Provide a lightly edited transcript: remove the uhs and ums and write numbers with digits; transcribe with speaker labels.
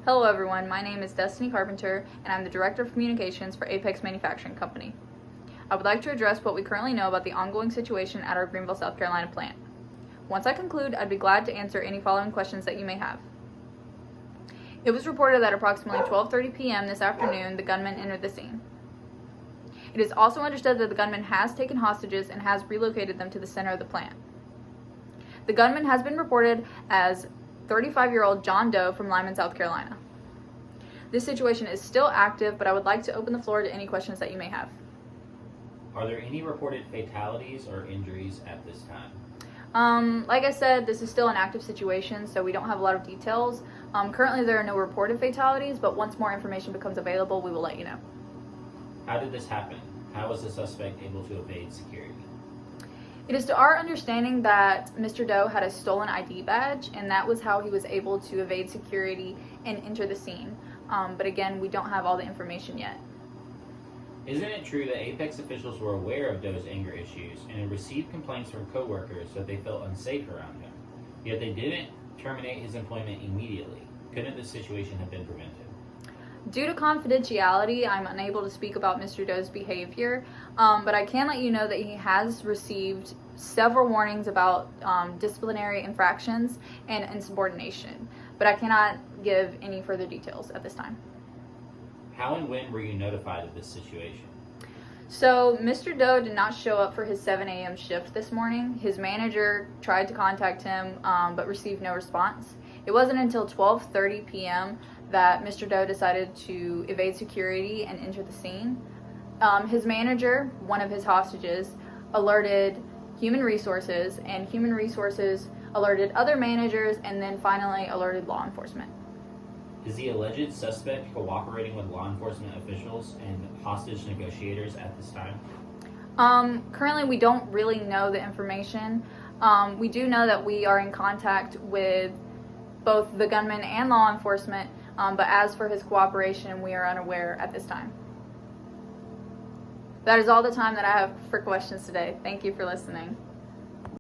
Speaker 1: Hello everyone, my name is Destiny Carpenter and I'm the Director of Communications for Apex Manufacturing Company. I would like to address what we currently know about the ongoing situation at our Greenville, South Carolina plant. Once I conclude, I'd be glad to answer any following questions that you may have. It was reported that approximately 12:30 p.m. this afternoon, the gunman entered the scene. It is also understood that the gunman has taken hostages and has relocated them to the center of the plant. The gunman has been reported as 35-year-old John Doe from Lyman, South Carolina. This situation is still active, but I would like to open the floor to any questions that you may have.
Speaker 2: Are there any reported fatalities or injuries at this time?
Speaker 1: Like I said, this is still an active situation, so we don't have a lot of details. Currently, there are no reported fatalities, but once more information becomes available, we will let you know.
Speaker 2: How did this happen? How was the suspect able to evade security?
Speaker 1: It is to our understanding that Mr. Doe had a stolen ID badge, and that was how he was able to evade security and enter the scene. But again, we don't have all the information yet.
Speaker 2: Isn't it true that Apex officials were aware of Doe's anger issues and had received complaints from coworkers that they felt unsafe around him, yet they didn't terminate his employment immediately? Couldn't this situation have been prevented?
Speaker 1: Due to confidentiality, I'm unable to speak about Mr. Doe's behavior, but I can let you know that he has received several warnings about disciplinary infractions and insubordination, but I cannot give any further details at this time.
Speaker 2: How and when were you notified of this situation?
Speaker 1: So, Mr. Doe did not show up for his 7 a.m. shift this morning. His manager tried to contact him, but received no response. It wasn't until 12:30 p.m. that Mr. Doe decided to evade security and enter the scene. His manager, one of his hostages, alerted Human Resources, and Human Resources alerted other managers, and then finally alerted law enforcement.
Speaker 2: Is the alleged suspect cooperating with law enforcement officials and hostage negotiators at this time?
Speaker 1: Currently, we don't really know the information. We do know that we are in contact with both the gunman and law enforcement, but as for his cooperation, we are unaware at this time. That is all the time that I have for questions today. Thank you for listening.